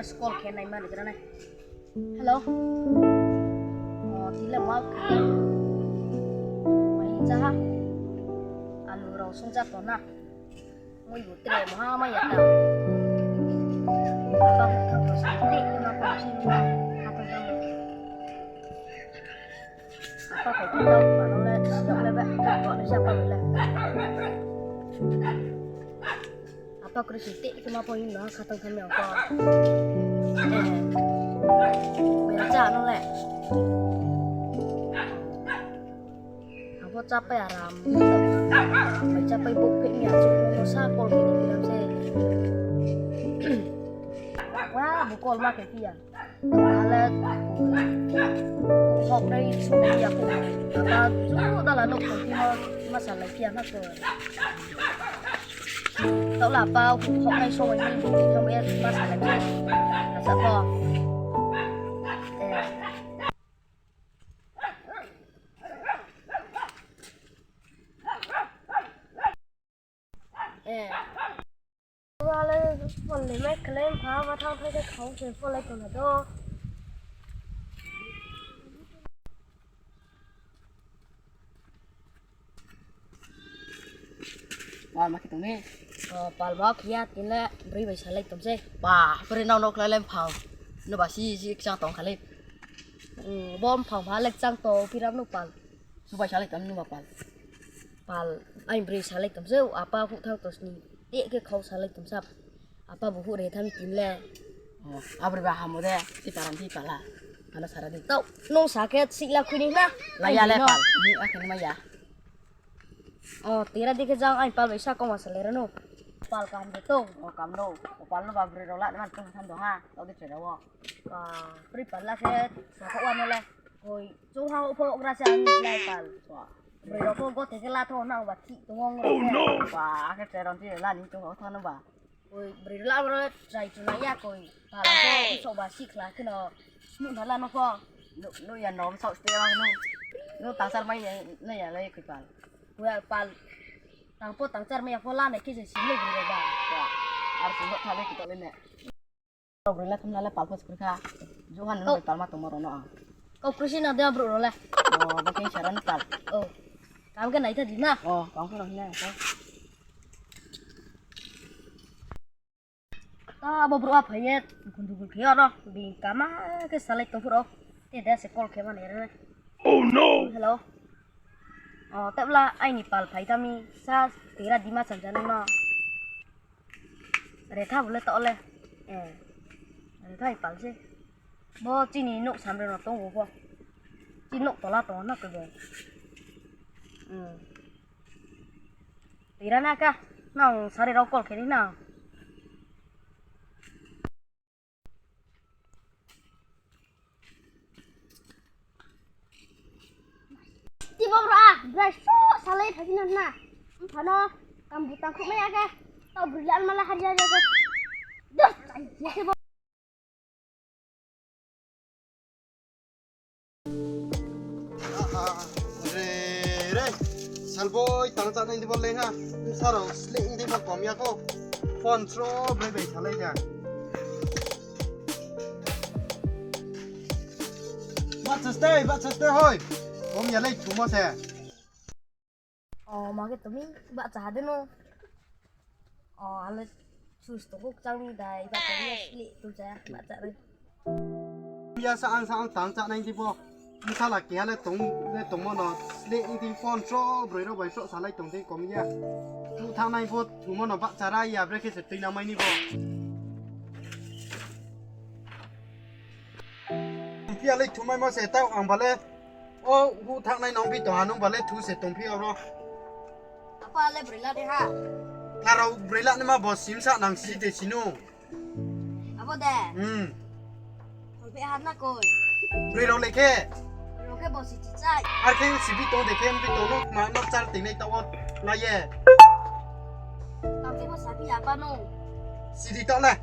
là call khen này mà được cái này hello thì là mau mày ra ha anu rau sung ra tona mui bu tre ma ma ya ta apa kan terus nanti kenapa sih apa kamu apa kayak gitu kalau lihat kalau siapa bilang apa kritik kenapa ini lah kata kami apa belajar nolak apa capek aram capek buktinya cuma sakol gini bilang saya wah bukol mah kayak dia alat học đây số nhà của ta chú đó là nộp thì mà sản lấy kia nó rồi đó là bao học đây số mình không biết mà sản lấy kia là sao to qua lên phần lấy mấy cái lên phá và thao thấy cái khẩu trên phần lấy còn là đâu Wah, makin tumi. palwa kia tin là beri bây giờ lấy tôm dê Wah, beri nong nok lelem phao. Nó bà si sang tong khale. bom phẳng phá lấy sang to piram nó pal Su bà chale tam nu bà pal. pal anh beri lấy tôm dê apa phụ thao tos ni địa cái khẩu lấy tôm sap apa buku để tham tin là Abri bah hamu de si param ti pala. Ana sara di. tao nông sản cái xịt là quy định na Laya le pal. Ni akhir ma ya. tira di cái giang anh pal bây giờ có mà xử lý nó pal cam cái tông Kam do. Pal no ba beri rola man tung tham do ha. Tao di chere beri pal là cái sao có ăn nó rồi chúng hao phô ra sang lại pal beri đó có thể cái la thô nào và thị tung ngon rồi Wah, akhir chere ti la ni tung thon no ba. rồi beri la rồi chạy chỗ này ya rồi pal có số ba xịt là cái nó nó là nó có Nu ya nom sau ste ma nu. Nu tang sar mai na ya le ki pal. rồi pal tang po tang char mày phô la này cái gì xịt này beri ba Ar su thale ki to le ne. Beri la tham la le pal pos kurka. Johan nu pal ma tung maro no. kau kusin ada bro lah Bakin saran pal. kamu kan naik tadi nah Kamu kan ni. ta bro apa ya dukun kia đó vì kama cái salad tofu đó thì đã sẽ call kia mà này Oh no. hello tại là anh đi pal phải tami sa tira di ma sanjana na để thao lên tao lên để thay pal chứ bo chỉ ni nụ samre nó tông vô chỉ nụ to la to nó cái gì tira na ka nong sari rau call kia đi nào Di bawah beras saleh lagi nana. Mana kamu tangkap mana ke? Tahu berjalan malah hari aja ke? Dah, di bawah. Re, salboy tang chat ini boleh ha. Saro sling di bawah kami aku. Phone throw bebe saleh ya. Bắt stay hoi. Om ya lấy chúng xe. mà cái tụi mình bạn trả đến không là chú tổ quốc trang đi đại bạn trả đi lệ tôi trả bạn trả đây Ya sang tang chat ini di bawah. Misalnya kia le tong mana sling di phone throw beri ro bai so salai tong di kami ya. Tu thang nai phot tu mana bak cara ya beri ke setting nama ini bawah. Kia lấy chúng mày mà sẽ tao ang bale. Hu thang này nong bi to anong bale thu se tong pi ro. apa le berila deh ha Kalau berila ni mah bos simsa nang si de sinu. apa deh Hmm. hồi bé hắn là coi Beri ro leke. rồi cái bộ xịt chạy Ar ke si bi to de kem bi to no ma no char ting nei taw la ye. tao cái bộ xả bị apa no Si di to le.